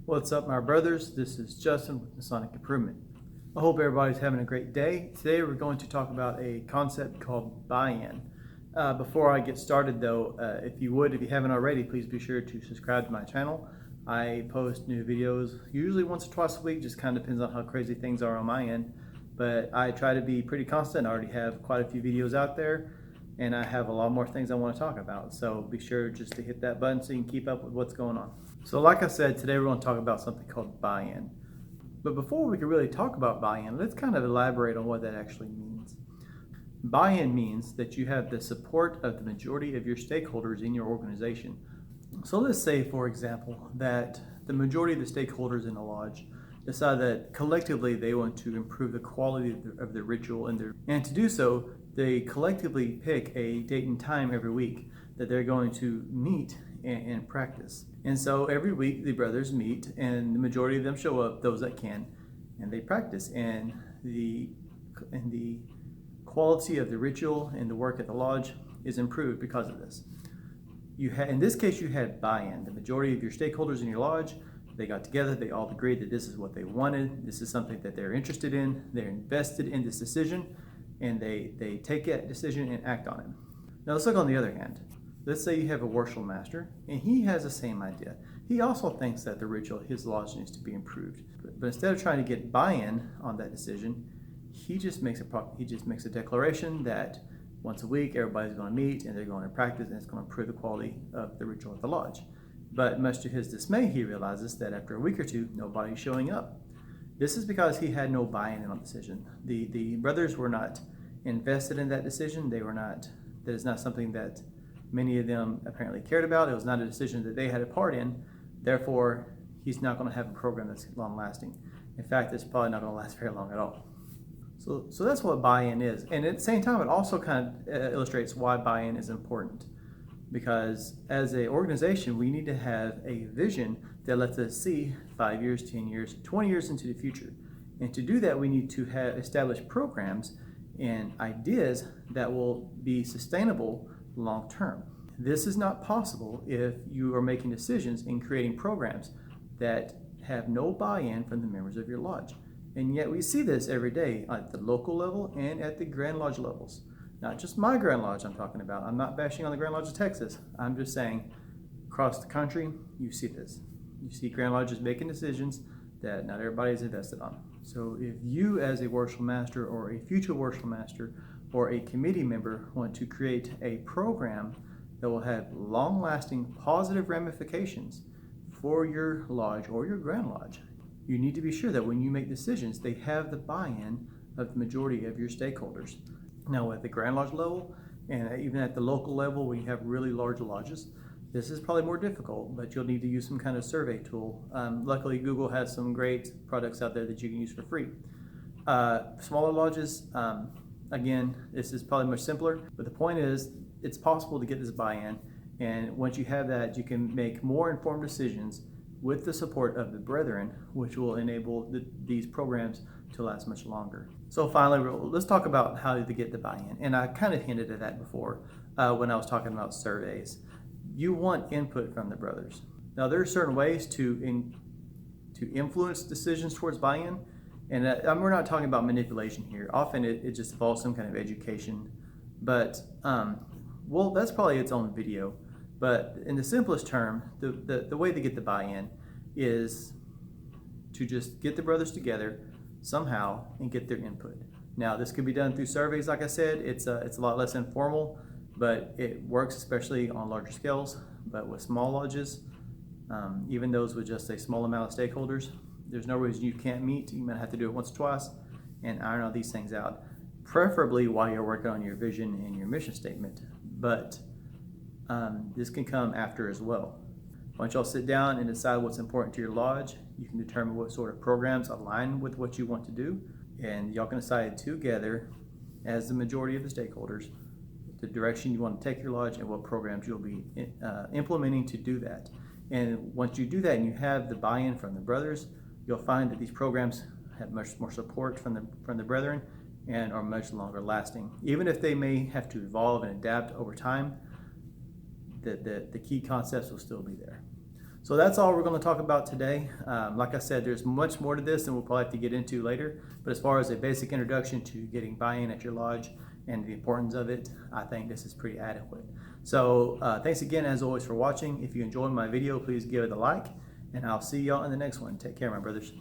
What's up, my brothers? This is Justin with Masonic Improvement. I hope everybody's having a great day. Today we're going to talk about a concept called buy-in. Before I get started though, if you haven't already, please be sure to subscribe to my channel. I post new videos usually once or twice a week, just kind of depends on how crazy things are on my end. But I try to be pretty constant. I already have quite a few videos out there, and I have a lot more things I want to talk about. So be sure just to hit that button so you can keep up with what's going on. So like I said, today we're going to talk about something called buy-in. But before we can really talk about buy-in, let's kind of elaborate on what that actually means. Buy-in means that you have the support of the majority of your stakeholders in your organization. So let's say, for example, that the majority of the stakeholders in the lodge decide that collectively they want to improve the quality of the ritual, and to do so, they collectively pick a date and time every week that they're going to meet and practice. And so every week the brothers meet, and the majority of them show up, those that can, and they practice. And the quality of the ritual and the work at the lodge is improved because of this. In this case, you had buy-in. The majority of your stakeholders in your lodge, they got together, they all agreed that this is what they wanted, this is something that they're interested in, they're invested in this decision, and they take that decision and act on it. Now let's look on the other hand. Let's say you have a worship master, and he has the same idea. He also thinks that the ritual, his lodge, needs to be improved. But instead of trying to get buy-in on that decision, he just makes a declaration that once a week everybody's going to meet and they're going to practice, and it's going to improve the quality of the ritual at the lodge. But much to his dismay, he realizes that after a week or two, nobody's showing up. This is because he had no buy-in on the decision. The brothers were not invested in that decision. That is not something that many of them apparently cared about. It was not a decision that they had a part in. Therefore, he's not going to have a program that's long-lasting. In fact, it's probably not going to last very long at all. So that's what buy-in is. And at the same time, it also kind of illustrates why buy-in is important. Because as an organization, we need to have a vision that lets us see 5 years, 10 years, 20 years into the future. And to do that, we need to have established programs and ideas that will be sustainable long term. This is not possible if you are making decisions and creating programs that have no buy-in from the members of your lodge. And yet we see this every day at the local level and at the Grand Lodge levels. Not just my Grand Lodge I'm talking about. I'm not bashing on the Grand Lodge of Texas. I'm just saying across the country, you see this. You see Grand Lodges making decisions that not everybody is invested on. So if you as a worship master or a future worship master or a committee member want to create a program that will have long-lasting positive ramifications for your lodge or your Grand Lodge, you need to be sure that when you make decisions, they have the buy-in of the majority of your stakeholders. Now at the Grand Lodge level, and even at the local level when you have really large lodges, this is probably more difficult, but you'll need to use some kind of survey tool. Luckily, Google has some great products out there that you can use for free. Smaller lodges, again, this is probably much simpler, but the point is it's possible to get this buy-in, and once you have that, you can make more informed decisions with the support of the brethren, which will enable these programs to last much longer. So finally, let's talk about how to get the buy-in, and I kind of hinted at that before when I was talking about surveys. You want input from the brothers. Now there are certain ways to influence decisions towards buy-in, and we're not talking about manipulation here. Often it just involves some kind of education, but well, that's probably its own video. But in the simplest term, the way to get the buy-in is to just get the brothers together somehow and get their input. Now this could be done through surveys. Like I said, it's a lot less informal, but it works especially on larger scales. But with small lodges, even those with just a small amount of stakeholders, there's no reason you can't meet. You might have to do it once or twice and iron all these things out, preferably while you're working on your vision and your mission statement. But this can come after as well. Once y'all sit down and decide what's important to your lodge, you can determine what sort of programs align with what you want to do, and y'all can decide together as the majority of the stakeholders the direction you want to take your lodge and what programs you'll be implementing to do that. And once you do that and you have the buy-in from the brothers, you'll find that these programs have much more support from the brethren and are much longer lasting. Even if they may have to evolve and adapt over time, the key concepts will still be there. So that's all we're going to talk about today. Like I said, there's much more to this than we'll probably have to get into later. But as far as a basic introduction to getting buy-in at your lodge and the importance of it, I think this is pretty adequate. So thanks again, as always, for watching. If you enjoyed my video, please give it a like, and I'll see y'all in the next one. Take care, my brothers.